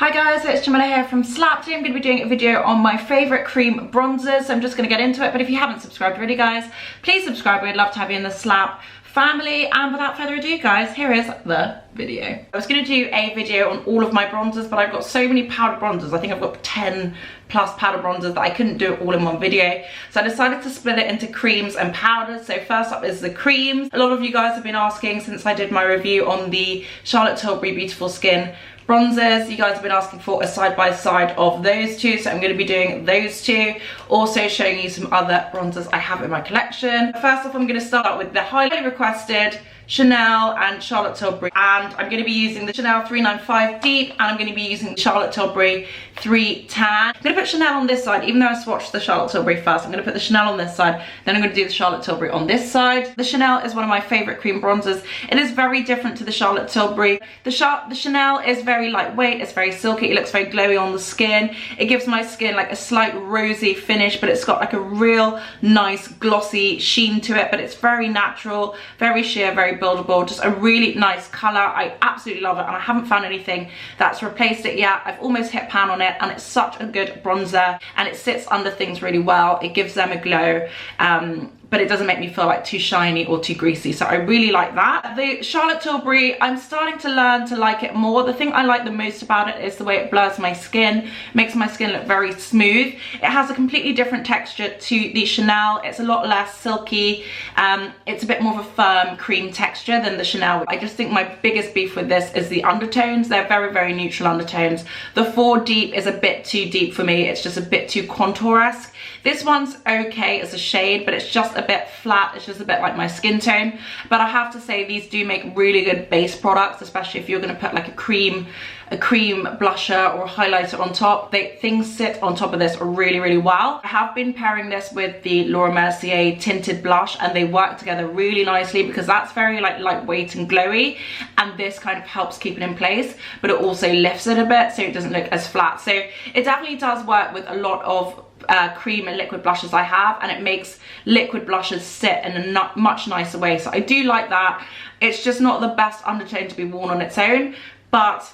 Hi guys, it's Jamila here from Slap. Today I'm going to be doing a video on my favourite cream bronzers, so I'm just going to get into it. But if you haven't subscribed already guys, please subscribe. We'd love to have you in the Slap family. And without further ado guys, here is the video. I was going to do a video on all of my bronzers, but I've got so many powder bronzers. I think I've got 10 plus powder bronzers that I couldn't do it all in one video. So I decided to split it into creams and powders. So first up is the creams. A lot of you guys have been asking since I did my review on the Charlotte Tilbury Beautiful Skin bronzers. You guys have been asking for a side-by-side of those two, so I'm going to be doing those two. Also showing you some other bronzers I have in my collection. First off, I'm going to start out with the highly requested Chanel and Charlotte Tilbury, and I'm going to be using the Chanel 395 Deep, and I'm going to be using Charlotte Tilbury 3 Tan. I'm going to put Chanel on this side, even though I swatched the Charlotte Tilbury first. I'm going to put the Chanel on this side, then I'm going to do the Charlotte Tilbury on this side. The Chanel is one of my favourite cream bronzers. It is very different to the Charlotte Tilbury. The Chanel is very lightweight, it's very silky, it looks very glowy on the skin. It gives my skin like a slight rosy finish, but it's got like a real nice glossy sheen to it, but it's very natural, very sheer, very buildable, just a really nice colour. I absolutely love it, and I haven't found anything that's replaced it yet. I've almost hit pan on it, and it's such a good bronzer, and it sits under things really well. It gives them a glow, but it doesn't make me feel like too shiny or too greasy, so I really like that. The Charlotte Tilbury, I'm starting to learn to like it more. The thing I like the most about it is the way it blurs my skin, makes my skin look very smooth. It has a completely different texture to the Chanel. It's a lot less silky. It's a bit more of a firm cream texture than the Chanel. I just think my biggest beef with this is the undertones. They're very, very neutral undertones. The 4 Deep is a bit too deep for me. It's just a bit too contour-esque. This one's okay as a shade, but it's just a bit flat. It's just a bit like my skin tone. But I have to say, these do make really good base products, especially if you're going to put like a cream blusher or highlighter on top. Things sit on top of this really, really well. I have been pairing this with the Laura Mercier tinted blush, and they work together really nicely because that's very like lightweight and glowy, and this kind of helps keep it in place, but it also lifts it a bit so it doesn't look as flat. So it definitely does work with a lot of cream and liquid blushes I have, and it makes liquid blushes sit in a much nicer way. So I do like that. It's just not the best undertone to be worn on its own, but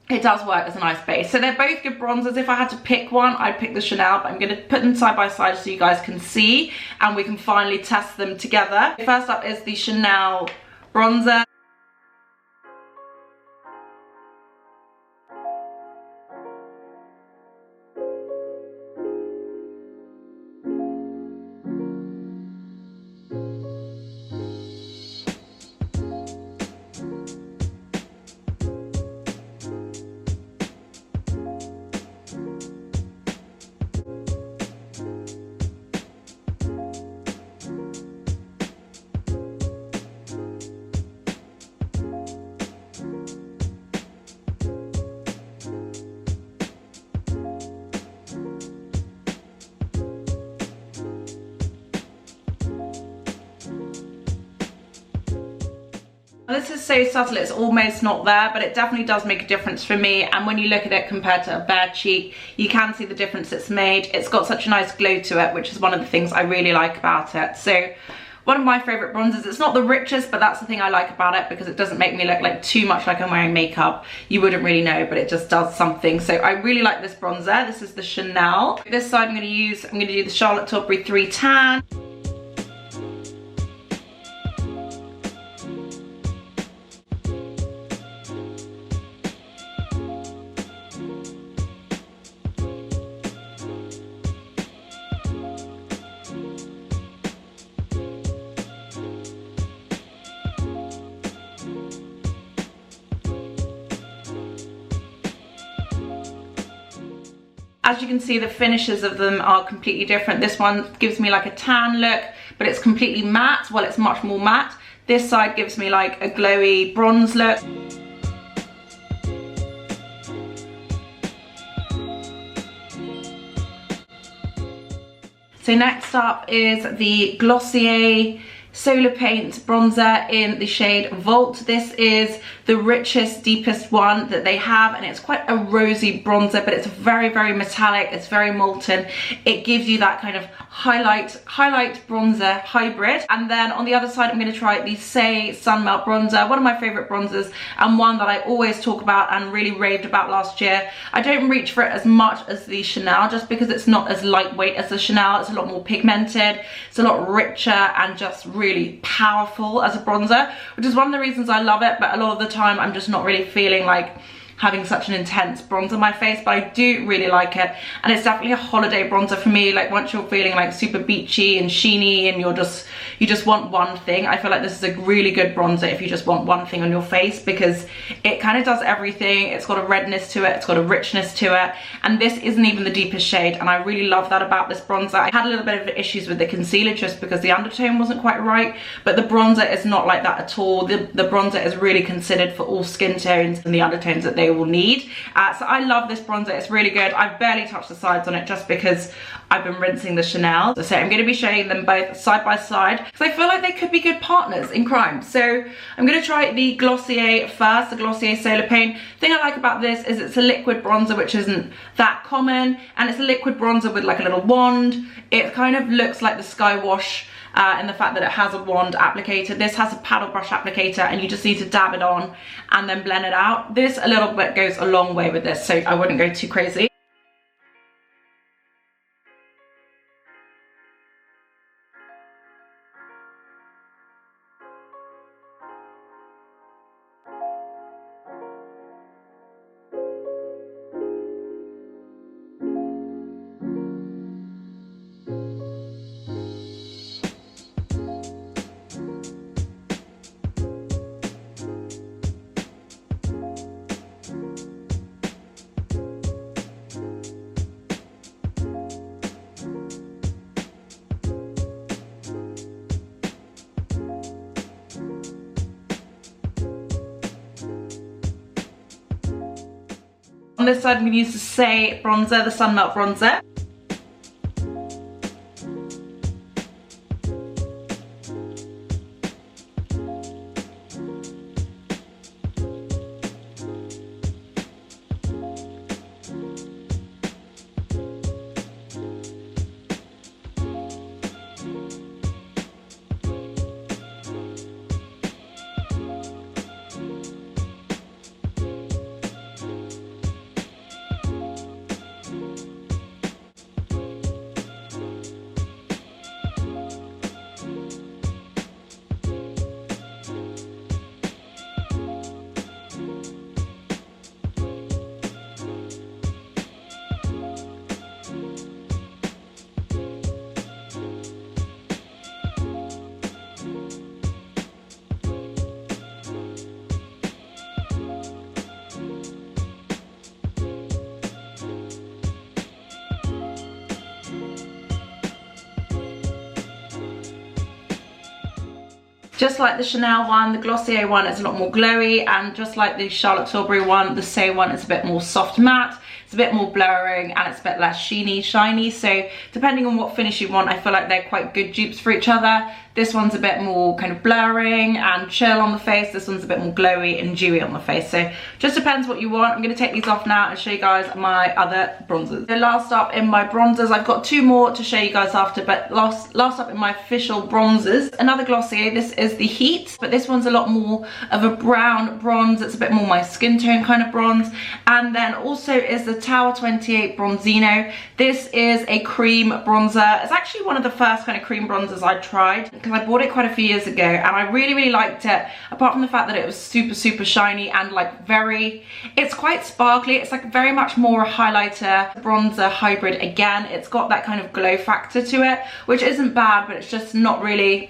it does work as a nice base. So they're both good bronzers. If I had to pick one, I'd pick the Chanel, but I'm going to put them side by side so you guys can see and we can finally test them together. First up is the Chanel bronzer. This is so subtle, it's almost not there, but it definitely does make a difference for me. And when you look at it compared to a bare cheek, you can see the difference it's made. It's got such a nice glow to it, which is one of the things I really like about it. So one of my favourite bronzers. It's not the richest, but that's the thing I like about it, because it doesn't make me look like too much like I'm wearing makeup. You wouldn't really know, but it just does something. So I really like this bronzer. This is the Chanel. This side I'm going to do the Charlotte Tilbury 3 Tan. As you can see, the finishes of them are completely different. This one gives me like a tan look, but it's completely matte. Well, it's much more matte. This side gives me like a glowy bronze look. So next up is the Glossier Solar Paint bronzer in the shade Vault. This is the richest, deepest one that they have, and it's quite a rosy bronzer, but it's very, very metallic, it's very molten. It gives you that kind of highlight bronzer hybrid. And then on the other side, I'm going to try the Say Sun Melt bronzer, one of my favorite bronzers, and one that I always talk about and really raved about last year. I don't reach for it as much as the Chanel, just because it's not as lightweight as the Chanel. It's a lot more pigmented, it's a lot richer, and just really powerful as a bronzer, which is one of the reasons I love it. But a lot of the time I'm just not really feeling like having such an intense bronzer on my face, but I do really like it. And it's definitely a holiday bronzer for me. Like once you're feeling like super beachy and sheeny and you just want one thing, I feel like this is a really good bronzer if you just want one thing on your face, because it kind of does everything. It's got a redness to it, it's got a richness to it, and this isn't even the deepest shade, and I really love that about this bronzer. I had a little bit of issues with the concealer just because the undertone wasn't quite right, but the bronzer is not like that at all. The bronzer is really considered for all skin tones and the undertones that they will need. So I love this bronzer, it's really good. I've barely touched the sides on it just because I've been rinsing the Chanel. So I'm going to be showing them both side by side because I feel like they could be good partners in crime. So I'm going to try the Glossier first, the Glossier Solar Paint. The thing I like about this is it's a liquid bronzer, which isn't that common, and it's a liquid bronzer with like a little wand. It kind of looks like the Sky Wash in the fact that it has a wand applicator. This has a paddle brush applicator, and you just need to dab it on and then blend it out. This a little bit goes a long way with this, so I wouldn't go too crazy. On this side, I'm going to use the Say bronzer, the Sun Melt bronzer. Just like the Chanel one, the Glossier one is a lot more glowy, and just like the Charlotte Tilbury one, the Say one is a bit more soft matte. It's a bit more blurring and it's a bit less shiny. So depending on what finish you want, I feel like they're quite good dupes for each other. This one's a bit more kind of blurring and chill on the face. This one's a bit more glowy and dewy on the face. So just depends what you want. I'm going to take these off now and show you guys my other bronzers. So last up in my bronzers, I've got two more to show you guys after, but last up in my official bronzers, another Glossier. This is the Heat, but this one's a lot more of a brown bronze. It's a bit more my skin tone kind of bronze. And then also is the Tower 28 Bronzino. This is a cream bronzer. It's actually one of the first kind of cream bronzers I tried, because I bought it quite a few years ago and I really liked it, apart from the fact that it was super shiny and like it's quite sparkly. It's like very much more a highlighter bronzer hybrid. Again, it's got that kind of glow factor to it, which isn't bad, but it's just not really,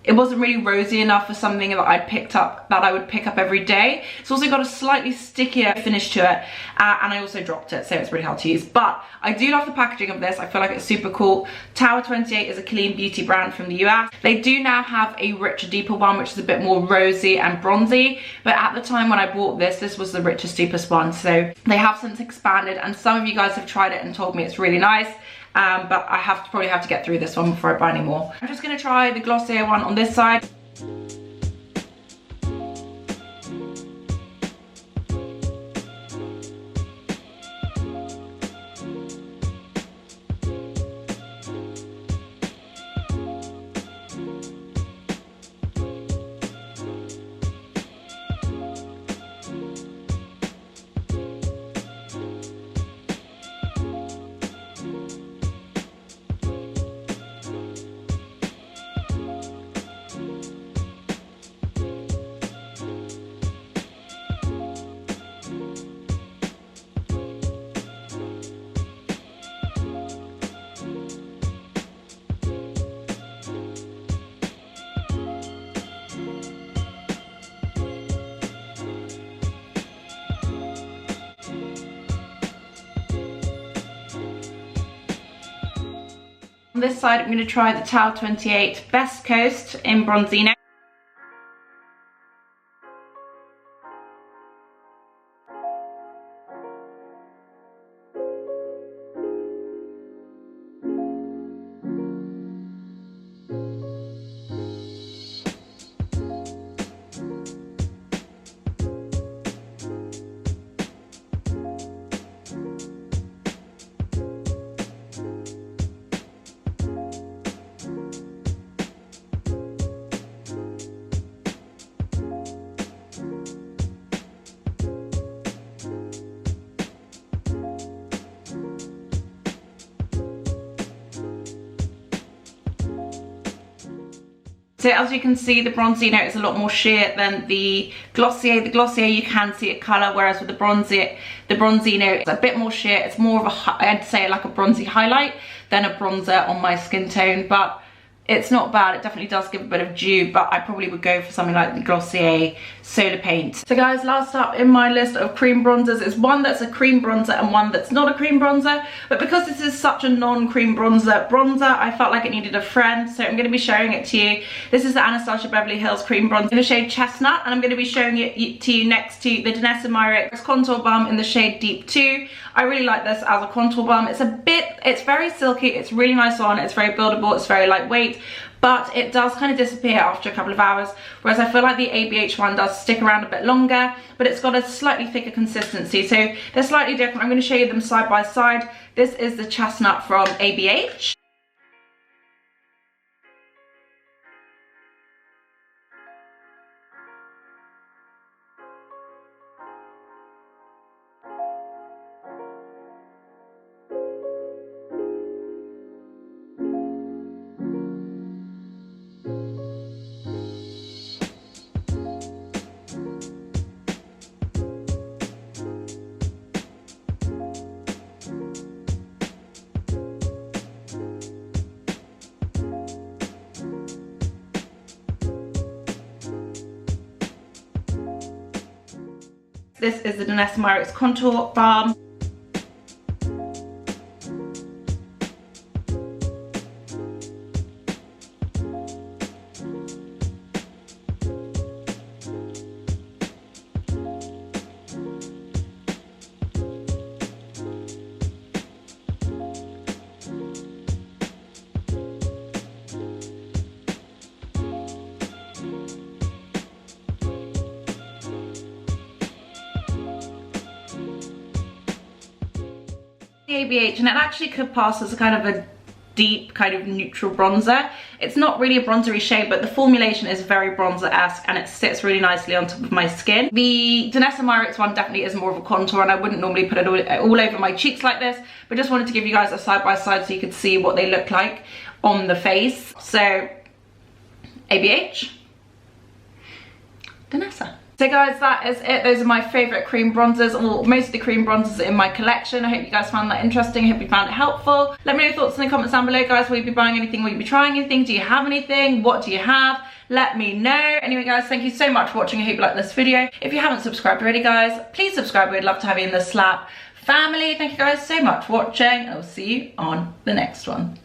it wasn't really rosy enough for something that I would pick up every day. It's also got a slightly stickier finish to it, and I also dropped it, so it's really hard to use. But I do love the packaging of this. I feel like it's super cool. Tower 28 is a clean beauty brand from the US. They do now have a richer, deeper one, which is a bit more rosy and bronzy. But at the time when I bought this, this was the richest, deepest one. So they have since expanded, and some of you guys have tried it and told me it's really nice. But I probably have to get through this one before I buy any more. I'm just going to try the Glossier one on this side. On this side, I'm going to try the Tau 28 Best Coast in Bronzino. So as you can see, the Bronzino is a lot more sheer than the Glossier. The Glossier you can see it colour, whereas with the Bronzino it's a bit more sheer. It's more of a, I'd say like a bronzy highlight than a bronzer on my skin tone, but it's not bad. It definitely does give a bit of dew, but I probably would go for something like the Glossier Solar Paint. So guys, last up in my list of cream bronzers is one that's a cream bronzer and one that's not a cream bronzer. But because this is such a non-cream bronzer, I felt like it needed a friend, so I'm going to be showing it to you. This is the Anastasia Beverly Hills Cream Bronzer in the shade Chestnut, and I'm going to be showing it to you next to the Danessa Myricks Contour Balm in the shade Deep 2. I really like this as a contour balm. It's very silky, it's really nice on, it's very buildable, it's very lightweight, but it does kind of disappear after a couple of hours, whereas I feel like the ABH one does stick around a bit longer, but it's got a slightly thicker consistency, so they're slightly different. I'm going to show you them side by side. This is the Chestnut from ABH. This is the Danessa Myricks Contour Balm. ABH, and it actually could pass as a kind of a deep kind of neutral bronzer. It's not really a bronzery shade, but the formulation is very bronzer-esque and it sits really nicely on top of my skin. The Danessa Myricks one definitely is more of a contour, and I wouldn't normally put it all over my cheeks like this, but just wanted to give you guys a side by side so you could see what they look like on the face. So ABH, Danessa. So guys, that is it. Those are my favourite cream bronzers, or most of the cream bronzers in my collection. I hope you guys found that interesting. I hope you found it helpful. Let me know your thoughts in the comments down below, guys. Will you be buying anything? Will you be trying anything? Do you have anything? What do you have? Let me know. Anyway guys, thank you so much for watching. I hope you like this video. If you haven't subscribed already, guys, please subscribe. We'd love to have you in the Slap family. Thank you guys so much for watching. I'll see you on the next one.